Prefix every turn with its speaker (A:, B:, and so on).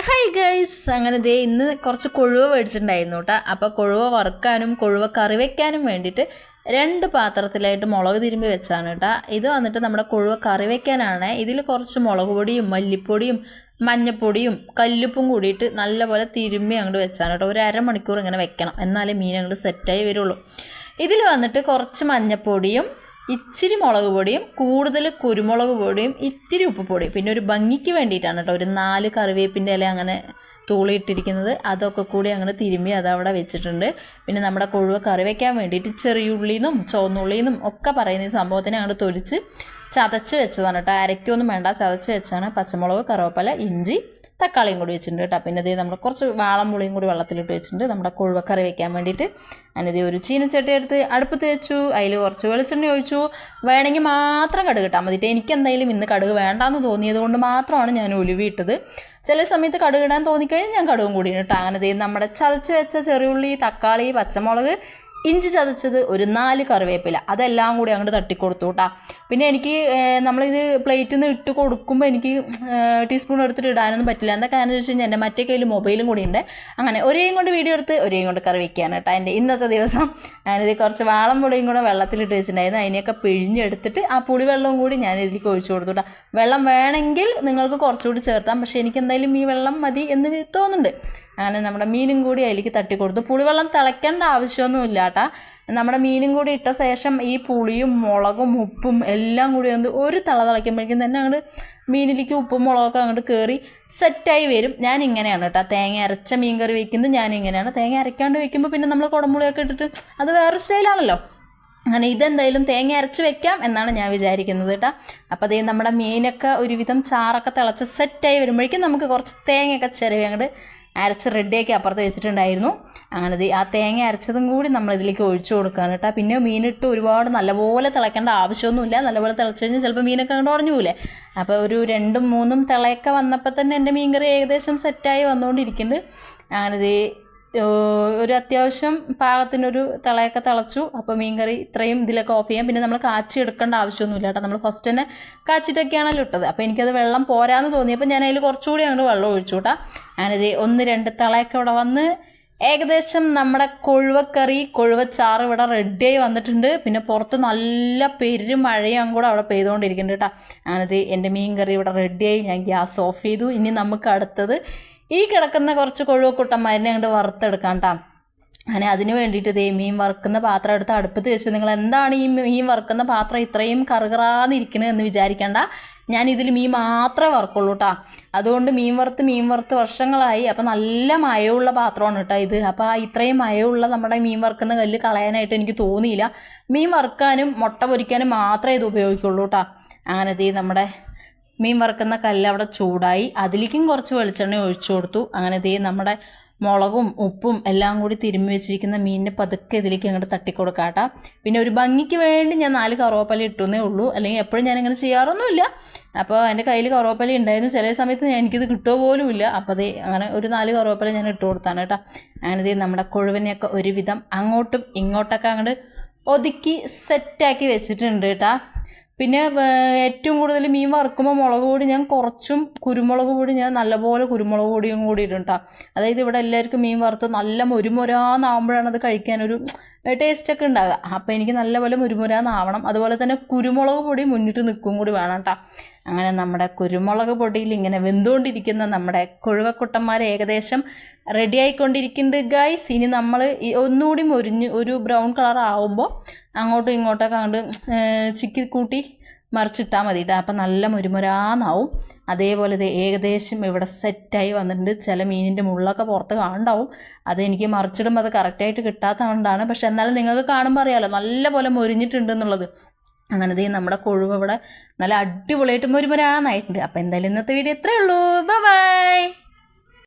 A: Hi guys, അങ്ങനെ ദേ ഇന്ന് കുറച്ച് കൊഴുവ മേടിച്ചിട്ടുണ്ടായിരുന്നു കേട്ടോ. അപ്പോൾ കൊഴുവ വറുക്കാനും കൊഴുവ കറി വയ്ക്കാനും വേണ്ടിയിട്ട് 2 പാത്രത്തിലായിട്ട് മുളക് തിരുമ്പി വെച്ചാണ് കേട്ടോ. ഇത് വന്നിട്ട് നമ്മുടെ കൊഴുവ കറി വയ്ക്കാനാണ്. ഇതിൽ കുറച്ച് മുളക് പൊടിയും മല്ലിപ്പൊടിയും മഞ്ഞപ്പൊടിയും കല്ലുപ്പും കൂടിയിട്ട് നല്ലപോലെ തിരുമ്പി അങ്ങോട്ട് വെച്ചാണ് കേട്ടോ. ഒരു അരമണിക്കൂർ ഇങ്ങനെ വെക്കണം, എന്നാലേ മീൻ അങ്ങോട്ട് സെറ്റായി വരുള്ളൂ. ഇതിൽ വന്നിട്ട് കുറച്ച് മഞ്ഞപ്പൊടിയും ഇച്ചിരി മുളക് പൊടിയും കൂടുതൽ കുരുമുളക് പൊടിയും ഇത്തിരി ഉപ്പുപൊടിയും പിന്നെ ഒരു ഭംഗിക്ക് വേണ്ടിയിട്ടാണ് കേട്ടോ ഒരു 4 കറിവേപ്പിൻ്റെ ഇല അങ്ങനെ തൂളിയിട്ടിരിക്കുന്നത്. അതൊക്കെ കൂടി അങ്ങനെ തിരുമ്പി അതവിടെ വെച്ചിട്ടുണ്ട്. പിന്നെ നമ്മുടെ കൊഴുവ കറി വയ്ക്കാൻ വേണ്ടിയിട്ട് ചെറിയുള്ളിന്നും ചുവന്നുള്ളിന്നും ഒക്കെ പറയുന്ന ഈ സംഭവത്തിനെ അങ്ങോട്ട് തൊലിച്ച് ചതച്ച് വെച്ചതാണ് കേട്ടോ. അരയ്ക്കൊന്നും വേണ്ട, ചതച്ച് വെച്ചാണ്. പച്ചമുളക്, കറിവേപ്പില, ഇഞ്ചി, തക്കാളിയും കൂടി വെച്ചിട്ടുണ്ട് കേട്ടോ. പിന്നെ ഇത് നമ്മൾ കുറച്ച് വാളംപുളിയും കൂടി വെള്ളത്തിലിട്ട് വെച്ചിട്ടുണ്ട് നമ്മുടെ കൊഴുവ കറി വയ്ക്കാൻ വേണ്ടിയിട്ട്. അതിനത് ഒരു ചീനച്ചട്ടി എടുത്ത് അടുപ്പത്ത് വെച്ചു. അതിൽ കുറച്ച് വെളിച്ചെണ്ണ ഒഴിച്ചു. വേണമെങ്കിൽ മാത്രം കടുക് ഇട്ടാൽ മതിയിട്ട്. എനിക്ക് എന്തായാലും ഇന്ന് കടുക് വേണ്ടാന്ന് തോന്നിയത് കൊണ്ട് മാത്രമാണ് ഞാൻ ഉലുവിട്ടത്. ചില സമയത്ത് കടുക് ഇടാൻ തോന്നിക്കഴിഞ്ഞാൽ ഞാൻ കടുകും കൂടി ഇട്ടാൽ അങ്ങനെ നമ്മുടെ ചതച്ച് വെച്ച ചെറിയുള്ളി, തക്കാളി, പച്ചമുളക്, ഇഞ്ചി ചതച്ചത്, ഒരു 4 കറിവേപ്പില, അതെല്ലാം കൂടി അങ്ങോട്ട് തട്ടിക്കൊടുത്തു കേട്ടോ. പിന്നെ എനിക്ക് നമ്മളിത് പ്ലേറ്റിൽ നിന്ന് ഇട്ട് കൊടുക്കുമ്പോൾ എനിക്ക് ടീസ്പൂൺ എടുത്തിട്ട് ഇടാനൊന്നും പറ്റില്ല. എന്താ കാരണം എന്ന് വെച്ച് കഴിഞ്ഞാൽ എൻ്റെ മറ്റേ കയ്യിൽ മൊബൈലും കൂടി ഉണ്ട്. അങ്ങനെ ഒരേയും കൊണ്ട് വീഡിയോ എടുത്ത് ഒരേയും കൊണ്ട് കറി വയ്ക്കുകയാണ് കേട്ടോ. എൻ്റെ ഇന്നത്തെ ദിവസം ഞാനിത് കുറച്ച് വാളം പുളിയും കൂടെ വെള്ളത്തിലിട്ട് വെച്ചിട്ടുണ്ടായിരുന്നു. അതിനെയൊക്കെ പിഴിഞ്ഞെടുത്തിട്ട് ആ പുളിവെള്ളവും കൂടി ഞാൻ ഇതിലേക്ക് ഒഴിച്ചു കൊടുത്തു കേട്ടോ. വെള്ളം വേണമെങ്കിൽ നിങ്ങൾക്ക് കുറച്ചുകൂടി ചേർത്താം, പക്ഷേ എനിക്ക് എന്തായാലും ഈ വെള്ളം മതി എന്ന് തോന്നുന്നുണ്ട്. അങ്ങനെ നമ്മുടെ മീനും കൂടി അതിലേക്ക് തട്ടിക്കൊടുത്തു. പുളിവെള്ളം തിളയ്ക്കേണ്ട ആവശ്യമൊന്നുമില്ല കേട്ടോ. നമ്മുടെ മീനും കൂടി ഇട്ട ശേഷം ഈ പുളിയും മുളകും ഉപ്പും എല്ലാം കൂടി ഒന്ന് ഒരു തിളയ്ക്കുമ്പോഴേക്കും തന്നെ അങ്ങോട്ട് മീനിലേക്ക് ഉപ്പും മുളകൊക്കെ അങ്ങോട്ട് കയറി സെറ്റായി വരും. ഞാൻ ഇങ്ങനെയാണ് കേട്ടോ തേങ്ങ അരച്ച മീൻ കറി വയ്ക്കുന്നത്. ഞാനിങ്ങനെയാണ്. തേങ്ങ അരയ്ക്കാണ്ട് വയ്ക്കുമ്പോൾ പിന്നെ നമ്മൾ കുടമ്പുളിയൊക്കെ ഇട്ടിട്ട് അത് വേറെ സ്റ്റൈലാണല്ലോ. അങ്ങനെ ഇതെന്തായാലും തേങ്ങ അരച്ച് വെക്കാം എന്നാണ് ഞാൻ വിചാരിക്കുന്നത് കേട്ടോ. അപ്പോൾ അതേ നമ്മുടെ മീനൊക്കെ ഒരുവിധം ചാറൊക്കെ തിളച്ച് സെറ്റായി വരുമ്പോഴേക്കും നമുക്ക് കുറച്ച് തേങ്ങയൊക്കെ ചിരവി അങ്ങോട്ട് അരച്ച് റെഡിയാക്കി അപ്പുറത്ത് വെച്ചിട്ടുണ്ടായിരുന്നു. അങ്ങനെ ആ തേങ്ങ അരച്ചതും കൂടി നമ്മളിതിലേക്ക് ഒഴിച്ചു കൊടുക്കുകയാണ് കേട്ടോ. പിന്നെ മീനിട്ട് ഒരുപാട് നല്ലപോലെ തിളയ്ക്കേണ്ട ആവശ്യമൊന്നുമില്ല. നല്ലപോലെ തിളച്ച് കഴിഞ്ഞാൽ ചിലപ്പോൾ മീനൊക്കെ അങ്ങോട്ട് ഉടഞ്ഞു പോകില്ലേ. അപ്പോൾ ഒരു 2-3 തിളയൊക്കെ വന്നപ്പോൾ തന്നെ എൻ്റെ മീൻ കറി ഏകദേശം സെറ്റായി വന്നുകൊണ്ടിരിക്കുന്നുണ്ട്. അങ്ങനെ ഒരു അത്യാവശ്യം പാകത്തിനൊരു തിളയൊക്കെ തിളച്ചു. അപ്പോൾ മീൻ കറി ഇത്രയും ഇതിലൊക്കെ ഓഫ് ചെയ്യാം. പിന്നെ നമ്മൾ കാച്ചി എടുക്കേണ്ട ആവശ്യമൊന്നുമില്ല കേട്ടോ. നമ്മൾ ഫസ്റ്റ് തന്നെ കാച്ചിട്ടൊക്കെയാണല്ലോ ഇട്ടത്. അപ്പോൾ എനിക്കത് വെള്ളം പോരാന്ന് തോന്നിയപ്പോൾ ഞാൻ അതിൽ കുറച്ചുകൂടി അങ്ങോട്ട് വെള്ളം ഒഴിച്ചു കേട്ടോ. അങ്ങനെ 1-2 തിളയൊക്കെ ഇവിടെ വന്ന് ഏകദേശം നമ്മുടെ കൊഴുവക്കറി കൊഴുവച്ചാറ് ഇവിടെ റെഡിയായി വന്നിട്ടുണ്ട്. പിന്നെ പുറത്ത് നല്ല പെരുമഴയും കൂടെ അവിടെ പെയ്തുകൊണ്ടിരിക്കുന്നുണ്ട് കേട്ടോ. അങ്ങനെ എൻ്റെ മീൻ കറി ഇവിടെ റെഡിയായി. ഞാൻ ഗ്യാസ് ഓഫ് ചെയ്തു. ഇനി നമുക്ക് അടുത്തത് ഈ കിടക്കുന്ന കുറച്ച് കൊഴുവക്കുട്ടന്മാരിനെ അങ്ങോട്ട് വറുത്തെടുക്കാം കേട്ടോ. അങ്ങനെ അതിന് വേണ്ടിയിട്ട് മീൻ വറുക്കുന്ന പാത്രം എടുത്ത് അടുപ്പത്ത് വെച്ചു. നിങ്ങൾ എന്താണ് ഈ മീൻ വറുക്കുന്ന പാത്രം ഇത്രയും കറുകറാന്നിരിക്കുന്നത് എന്ന് വിചാരിക്കേണ്ട. ഞാൻ ഇതിൽ മീൻ മാത്രമേ വറുക്കുള്ളൂ കേട്ടോ. അതുകൊണ്ട് മീൻ വറുത്ത് വർഷങ്ങളായി. അപ്പോൾ നല്ല മയമുള്ള പാത്രമാണ് കേട്ടോ ഇത്. അപ്പോൾ ഇത്രയും മയമുള്ള നമ്മുടെ മീൻ വറുക്കുന്ന കല്ല് കളയാനായിട്ട് എനിക്ക് തോന്നിയില്ല. മീൻ വറുക്കാനും മുട്ട പൊരിക്കാനും മാത്രമേ ഇത് ഉപയോഗിക്കുള്ളൂ കേട്ടോ. അങ്ങനെ നമ്മുടെ മീൻ വറുക്കുന്ന കല്ല് അവിടെ ചൂടായി. അതിലേക്കും കുറച്ച് വെളിച്ചെണ്ണ ഒഴിച്ചു കൊടുത്തു. അങ്ങനെ നമ്മുടെ മുളകും ഉപ്പും എല്ലാം കൂടി തിരുമ്മി വെച്ചിരിക്കുന്ന മീനിനെ പതുക്കെ ഇതിലേക്ക് അങ്ങോട്ട് തട്ടിക്കൊടുക്കാം കേട്ടോ. പിന്നെ ഒരു ഭംഗിക്ക് വേണ്ടി ഞാൻ 4 കറുവേപ്പില ഇട്ടുന്നേ ഉള്ളൂ. അല്ലെങ്കിൽ എപ്പോഴും ഞാനിങ്ങനെ ചെയ്യാറൊന്നുമില്ല. അപ്പോൾ എൻ്റെ കയ്യിൽ കറുവേപ്പില ഉണ്ടായിരുന്നു. ചില സമയത്ത് എനിക്കിത് കിട്ടുമോ പോലും ഇല്ല. അപ്പോൾ അങ്ങനെ ഒരു 4 കറുവേപ്പില ഞാൻ ഇട്ട് കൊടുത്താണ് കേട്ടോ. അങ്ങനെ നമ്മുടെ കൊഴുവിനെയൊക്കെ ഒരുവിധം അങ്ങോട്ടും ഇങ്ങോട്ടൊക്കെ അങ്ങോട്ട് ഒതുക്കി സെറ്റാക്കി വെച്ചിട്ടുണ്ട് കേട്ടോ. പിന്നെ ഏറ്റവും കൂടുതൽ മീൻ വറുക്കുമ്പോൾ മുളക് പൊടി ഞാൻ കുറച്ചും കുരുമുളക് പൊടി ഞാൻ നല്ലപോലെ കുരുമുളക് പൊടിയും കൂടി ഇടും കേട്ടോ. അതായത് ഇവിടെ എല്ലാവർക്കും മീൻ വറുത്ത് നല്ല മുരുമുരാന്നാവുമ്പോഴാണ് അത് കഴിക്കാനൊരു ടേസ്റ്റൊക്കെ ഉണ്ടാകുക. അപ്പോൾ എനിക്ക് നല്ലപോലെ മുരുമുരാന്നാവണം. അതുപോലെ തന്നെ കുരുമുളക് പൊടി മുന്നിട്ട് നിൽക്കും കൂടി വേണം കേട്ടോ. അങ്ങനെ നമ്മുടെ കുരുമുളക് പൊടിയിൽ ഇങ്ങനെ വെന്തുകൊണ്ടിരിക്കുന്ന നമ്മുടെ കൊഴുവക്കുട്ടന്മാർ ഏകദേശം റെഡി ആയിക്കൊണ്ടിരിക്കുന്നുണ്ട് ഗൈസ്. ഇനി നമ്മൾ ഒന്നുകൂടി മുരിഞ്ഞ് ഒരു ബ്രൗൺ കളർ ആവുമ്പോൾ അങ്ങോട്ടും ഇങ്ങോട്ടൊക്കെ അങ്ങോട്ട് ചിക്കി കൂട്ടി മറിച്ചിട്ടാൽ മതി കേട്ടോ. അപ്പം നല്ല മുരുമുരാന്നാവും. അതേപോലെ ഏകദേശം ഇവിടെ സെറ്റായി വന്നിട്ടുണ്ട്. ചില മീനിൻ്റെ മുള്ളൊക്കെ പുറത്ത് കാണുണ്ടാവും. അതെനിക്ക് മറിച്ചിടുമ്പോൾ അത് കറക്റ്റായിട്ട് കിട്ടാത്തത് കൊണ്ടാണ്. പക്ഷെ എന്നാലും നിങ്ങൾക്ക് കാണുമ്പോൾ അറിയാമല്ലോ നല്ല പോലെ മുരിഞ്ഞിട്ടുണ്ട് എന്നുള്ളത്. അങ്ങനെ നമ്മുടെ കൊഴുവ ഇവിടെ നല്ല അടിപൊളിയായിട്ട് മുരുമുരാന്നായിട്ടുണ്ട്. അപ്പോൾ എന്തായാലും ഇന്നത്തെ വീഡിയോ ഇത്രയേ ഉള്ളൂ. ബൈ.